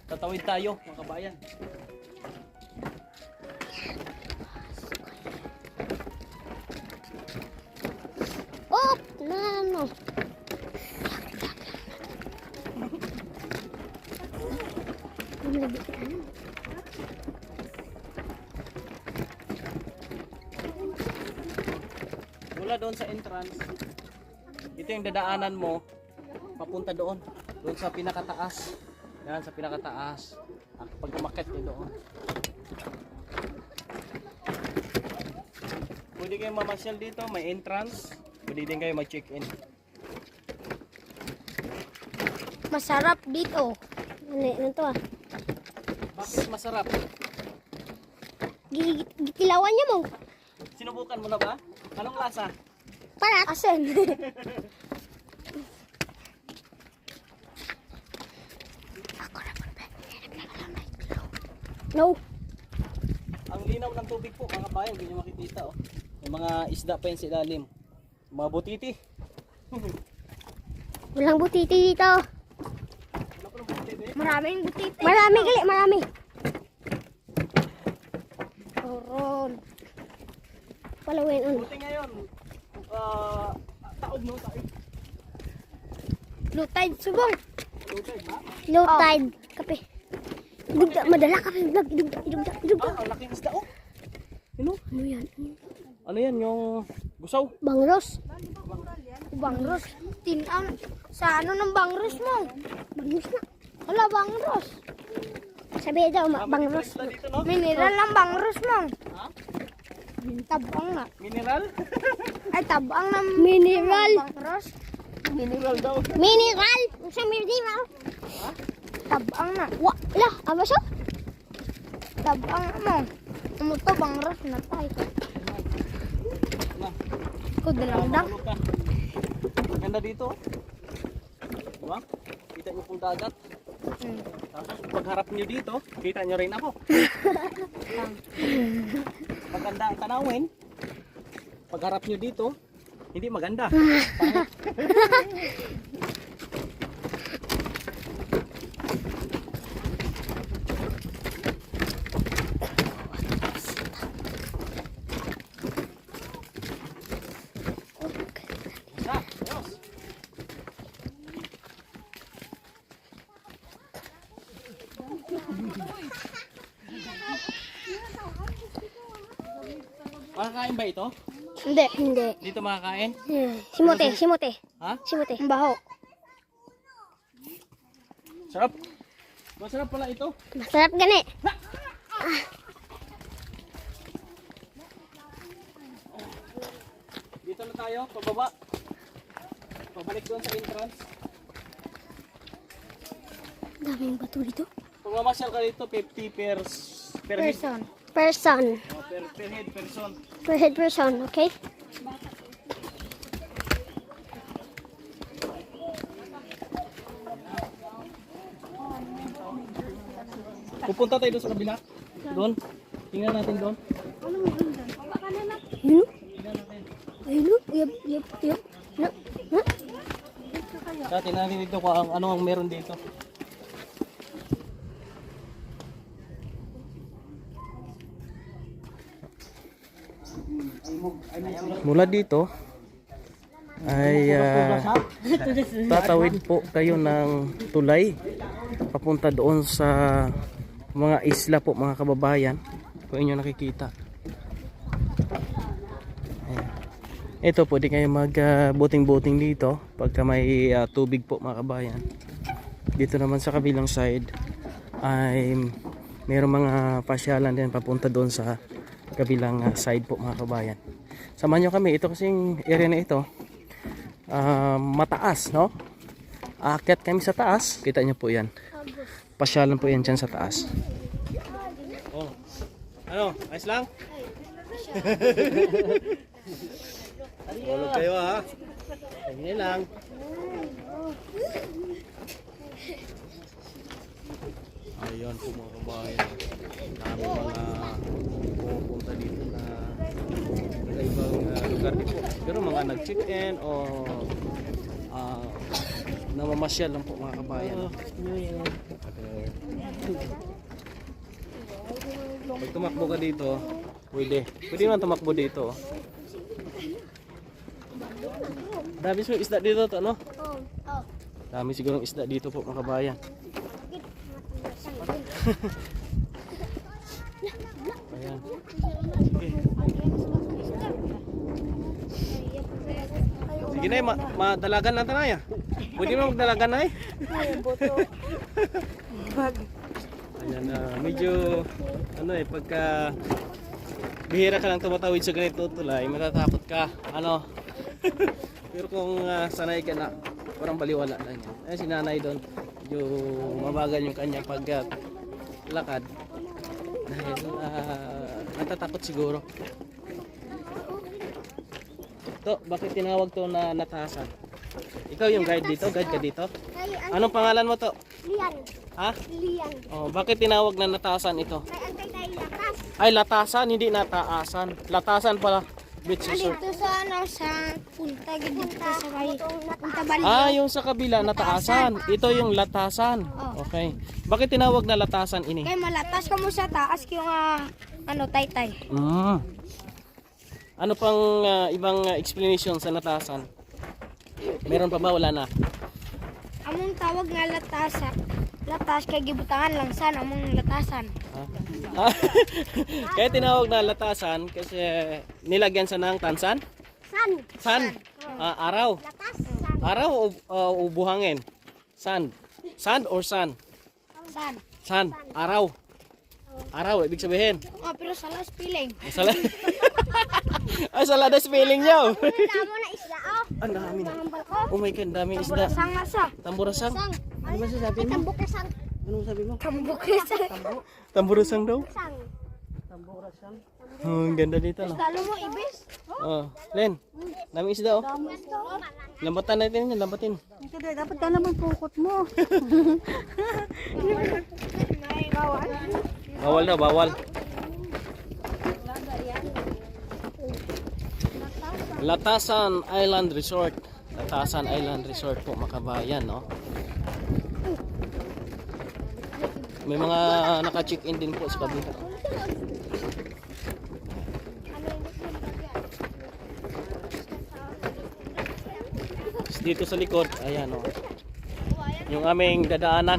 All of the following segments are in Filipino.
Tatawid tayo, mga kabayan. Oh, nano. Mula doon sa entrance, ito yung dadaanan mo, papunta doon. Doon sa pinakataas. Yan, sa pinakataas. Pag umakyat nyo doon. Pwede kayo mamasyal dito, may entrance. Pwede din kayo mag-check-in. Masarap dito. Ano to ah? Bakit masarap? Gikilawan niya mo. Sinubukan mo na ba? Anong lasa? Para asin. No. Ang linaw ng tubig po, mga kabayan, hindi nyo makikita. Oh. May mga isda pa yan sa ilalim. Mga butiti. Walang butiti dito. Wala pa ng butiti. Maraming butiti. Marami gali, marami. Oron. Palawin on. Buti ngayon, taog no, taog. Low tide subong. Lutay ba? Low tide. Kape. Idugda, madala ka vlog. Idugda. Ang laking isda oh. Ano? Ano yan? Ano yan, yung gusaw? Bangros. Bangros. Tinang. Sa ano ng bangros mo? Bangros na. Wala, bangros. Sabi daw, bangros. Isda dito, no? Mineral lang bangros mo. Ha? Tabang na. Mineral? Ay, tabang na mineral. Bangros. Mineral daw. Mineral. Sa mineral. Ha? Tabang na. Wala, aba siya? Tabang na mo. Ano to, bangros na tayo. Na. Kudalang dang. Mahulog ka. Ganda dito. Diba? Kita nyo pong dagat. Tapos pagharap nyo dito, kita nyo rin ako. Maganda ang tanawin. Pagharap nyo dito, hindi maganda. Sa, Diyos. Makakain ba ito? Hindi. Dito makakain? Simote. Ha? Simote. Ang baho. Sarap. Masarap pala ito. Masarap gani. Dito na tayo, pababa. Pabalik doon sa entrance. Daming bato dito. Pag mamasyal ka dito, 50 per head. Person. Oh, per head, person. Per head person, okay? Pupunta tayo doon sa kabila. Doon. Tingnan natin doon. Yun. Tingnan natin. Ayun. Yup. Tingnan natin dito kung ano ang meron dito. Mula dito ay tatawid po kayo ng tulay papunta doon sa mga isla po, mga kababayan, kung inyo nakikita. Ayan. Ito pwede kayo mag boating dito pagka may tubig po, mga kabayan. Dito naman sa kabilang side ay mayroong mga pasyalan din papunta doon sa kabilang side po, mga kabayan. Samahan nyo kami. Ito kasing area na ito mataas, no? Aakyat kami sa taas. Kita nyo po yan. Pasyalan po yan dyan sa taas. Oh. Ano? Ayos lang? Tulog kayo ha? Ganyan lang. Ayun po, mga kabayan. Dami mga pupunta dito na ibang lugar dito. Pero mga nag-check-in o namamasyal lang po, mga kabayan. Pag tumakbo ka dito, pwede. Pwede naman tumakbo dito. Dami siguro isda dito to, no? Oh, oh. Dami sigurong isda dito po mga kabayan. Ayan. Okay. Sige na, madalagan natin na ya. Pwede mo magdalagan na eh. Ayan, medyo ano eh, pagka bihira ka lang tumatawid sa ganito tulay, matatakot ka. Ano? Pero kung sanay ka na, parang baliwala lang yan. Ayan si nanay doon, medyo mabagal yung kanyang paglakad. Dahil natatakot siguro. To, bakit tinawag to na natasan? Ikaw yung guide dito? Guide ka dito? Anong pangalan mo to? Lian. Ha? Lian. Oh, bakit tinawag na natasan ito? Kay antay tayo lakas. Ay, latasan, hindi nataasan. Latasan pala. Beach resort. Dito sa ano, sa punta, dito sa may punta Bali. Ah, yung sa kabila, nataasan. Ito yung latasan. Okay. Bakit tinawag na latasan ini? Kay malatas ka mo sa taas yung ano, taytay. Ano pang ibang explanation sa latasan? Meron pa ba? Wala na. Among tawag nga latasa. Latas kay gibutangan lang san among latasan. Ah. Kaya tinawag na latasan kasi nilagyan sa ng tansan? San. Sun. Araw. Latas. Araw o buhangin? Sun. Sand or sun? San. Sun. Araw. Araw, ibig sabihin. Oh, pero salah spelling. Sala. Ay, sala na spelling niyo. Damo na isda oh. Ang dami na. Tambal ko. Oh my God, dami isda. Sang nasa. Tamburasang. Sang. Ano ba sasabi mo? Tambukesang. Ano sabi mo? Tambukesang. Tamburasang daw? Sang. Oh, ang ganda dito, no? Dalo mo ibis. Oh, Len, dami isda, oh. Lambatan natin yan, lambatin. Ito dahil dapat ka naman pukot mo. Bawal daw, bawal. Latasan Island Resort. Latasan Island Resort po, Makabayan, no? May mga naka-check-in din po sa kabila. Dito sa likod, ayan, oh. Yung aming dadaanan.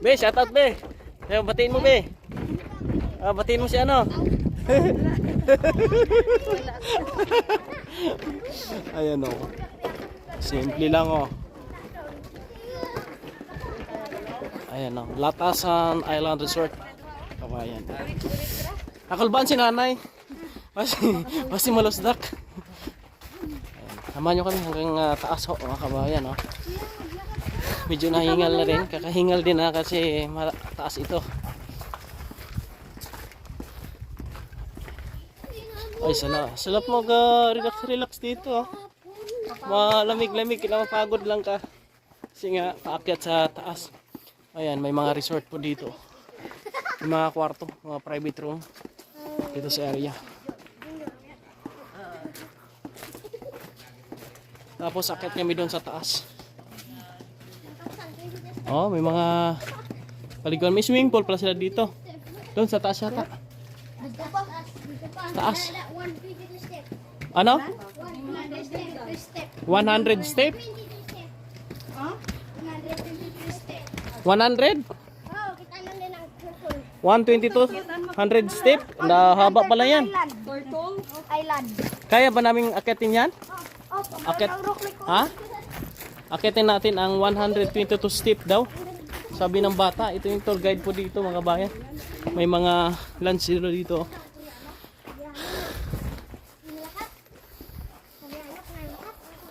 Be, shout out, be. Batiin mo, be. Batiin mo si ano. Ayan, oh. Simple lang, oh. Ayan, oh. Latasan Island Resort. Kabayan. Nakalbaan si nanay. Pasti malusdak. Samahan nyo kami hanggang taas, oh, mga kabayan, oh. Medyo nahingal na rin. Kakahingal din na kasi mataas ito. Ay, salap mag-relax dito, oh. Malamig-lamig, kailangan mapagod lang ka. Kasi nga, paakyat sa taas. Ayan, may mga resort po dito. May mga kwarto, mga private room dito sa area. Tapos akyat kami doon sa taas. Oh, may mga paliguan. May swimming pool pala sila dito. Doon sa taas yata. Taas. Ano? 100 step? 100? 122? 100 step? Nahaba pala yan. Island. Kaya ba naming akyatin yan? Akyat? Ha? Akyatin natin ang 122 step daw. Sabi ng bata, ito yung tour guide po dito, mga bayan. May mga lunch zero dito.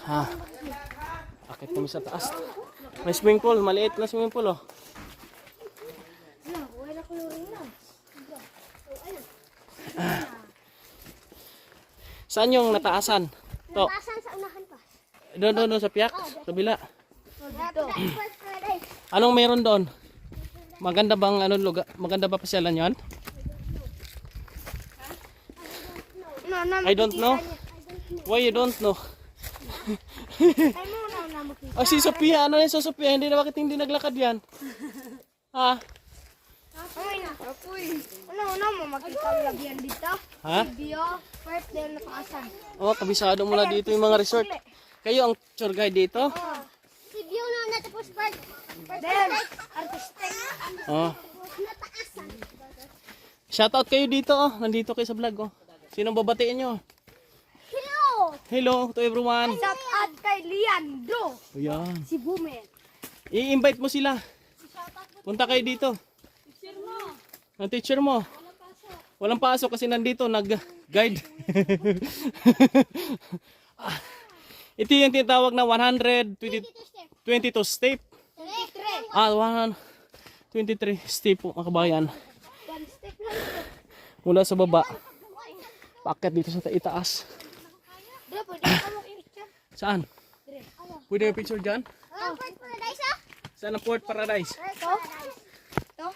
Ha. Akyat kami sa taas. May swimming pool, maliit na swimming pool, oh. Saan yung nataasan? To. Pasan sa unahan pa. Doon sa piyak, kabila. Dito. Anong meron doon? Maganda bang lugar? Maganda ba pasyalan 'yon? I don't know. Why you don't know? Ay mo na Oh, si Sophia, ano yan sa Sophia? Hindi na bakit hindi naglakad yan? Ha? Ano mo makita vlog yan dito? Ha? Video, first day na paasan. Oh, kabisado mo na dito yung mga resort. Kayo ang tour guide dito? Si Bio na natapos part. Then, artistic. Oh. Shoutout kayo dito, oh. Nandito kayo sa vlog, oh. Sinong babatiin nyo? Hello! Hello to everyone. Shout out kay Leandro. Ayan. Si Bumen. I-invite mo sila. Punta kayo dito. Ang teacher mo. Walang pasok kasi nandito, nag-guide. Ito yung tinatawag na 122 step. 23. 123 step po mga kabayan. One step lang ito. Mula sa baba, paakyat dito sa itaas. Dito, pwede ka mag-picture. Saan? Pwede yung picture dyan? Oh, Port Paradise ah? Saan ang Port Paradise? Ito? Ito?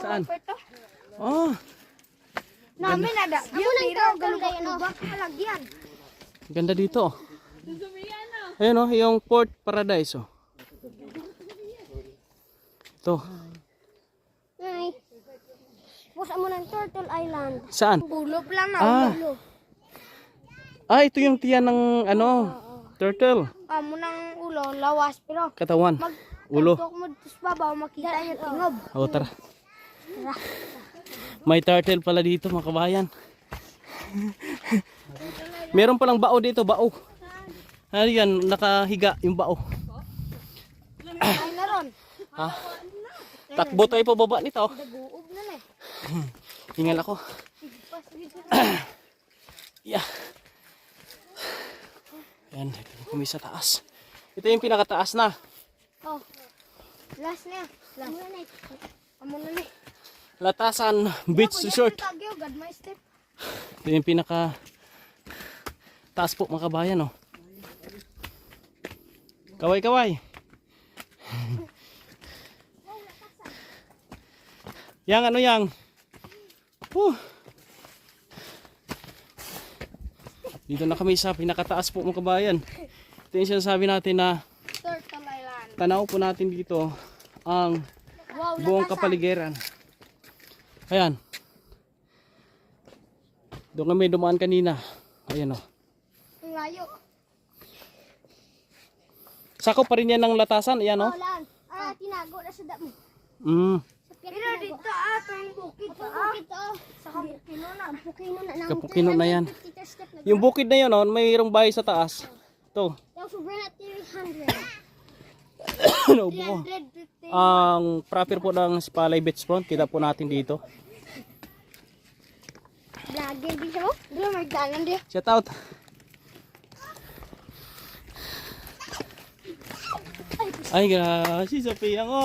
Saan? Ito? Oh, Namin ada. Pero galubak malagyan. ganda dito. Ayun oh, yung Port Paradise oh. Ito. Ay. Pusa mo ng Turtle Island. Saan? Bulop lang na. Ah. Bulop. Ito yung tiyan ng ano, turtle. Amo ng ulo, lawas. Pero Katawan. mag Ulo. tugtog mo sa babaw, makita niya tingob. O tara. May turtle pala dito mga kabayan. Meron palang bao dito, bao. Ano yan, nakahiga yung bao. Ay na ron. Ha? Takbo tayo pababa nito. Daguob na na. Hingal ako. Yeah. Yan, ito na kami sa taas. Ito yung pinakataas na. Oh. Last niya. Last. Amo na ni. Latasan Beach Resort. Tagyo, God my step. Ito yung pinaka taas po mga kabayan oh. Kaway kaway. Yang ano yang? Dito na kami sa pinakataas po mga kabayan. Ito yung sinasabi natin na Turtle Island. tanaw po natin dito ang Wow, buong latasan. kapaligiran. Ayan. Doon kami dumaan kanina. Ayan o. Ang layo. Sakop pa rin yan ng latasan. Ayan o. Oh, lan. Tinago na sa damo. Pero dito ito yung bukid to. Bukid to. Sa Kapukino na. Kapukino na. Kapukino na yan. Yung bukid na yun o, mayroong bahay sa taas. Ito. Yung sobrang na 300. Naubo ko. 350. Ang proper po ng Spalay Beach Front. Kita po natin dito. Vlogger din siya mo? Dito may dalan din. Shout out. Ay, grabe. Sophia ko.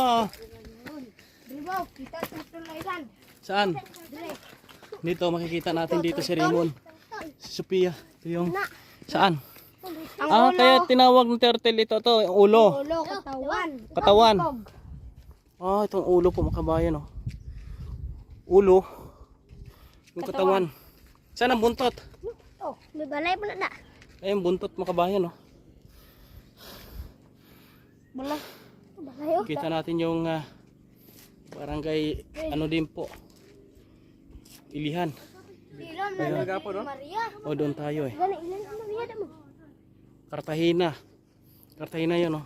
Dito, kita Turtle Island. Saan? Dito, makikita natin dito si Raymond. Si Sophia. Ito yung... Saan? Ang Kaya tinawag ng turtle ito. Ito, yung ulo. ulo, katawan. Katawan. Itong ulo po mga kabayan. Oh. Ulo. Yung katawan. Saan ang buntot? Oh, may balay pa na. Ay, yung buntot mga kabayan. Oh. Balay. Balay oh. Kita natin yung barangay, ano din po. Ilihan. Ilan na nagapo no? Maria. O, doon tayo eh. Gani ilan ang Maria damo? Cartagena. Cartagena yun oh.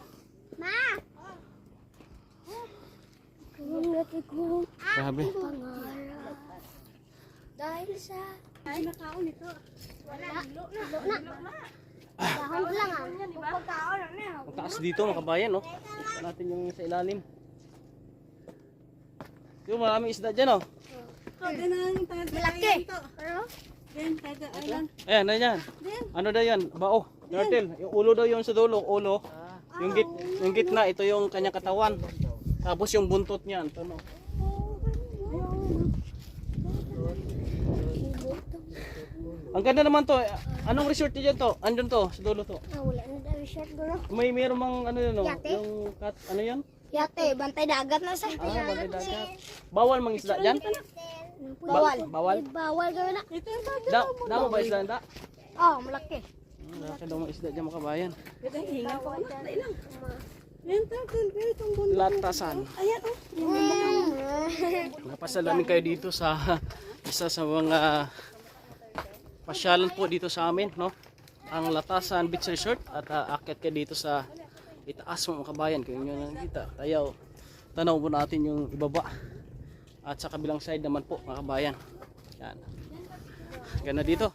Ma. Grabe. Pangarap. Dahil sa nakaon ito. Wala. Na. Dahon lang ah. Pagkaon na. Ang taas dito mga kabayan oh. Kita natin yung sa ilalim. Yung maraming isda dyan oh. Malaki. Pero Ayan, ayan. Ano daw yan? Bao. Turtle. Yung ulo daw yung sa dulo. Ulo. Yung gitna, ito yung kanyang katawan. Tapos yung buntot niyan. Ito no. Ang ganda naman to. Anong resort niya dyan to? Andun to, sa dulo to. wala na daw shirt gulo. May meron mang ano yun no? Yate? Yung kat, ano yan? Yate, bantay dagat na sa. Bantay dagat. Bawal mang isda dyan? Bawal. Bawal? Bawal gawin na. Damo ba isda nda? Oh, malaki. Malaki daw mga isda dyan mga kabayan. Hinga ko na. Dahil lang. Ayan, tawag. Itong bundok. Latasan. Ayan, oh. Napasalamin kayo dito sa isa sa mga pasyalan po dito sa amin, no? Ang Latasan Beach Resort at aakyat kayo dito sa itaas mga kabayan kung inyo nakikita. Tayo, tanaw po natin yung ibaba. At sa kabilang side naman po mga kabayan. Yan. Ganda dito.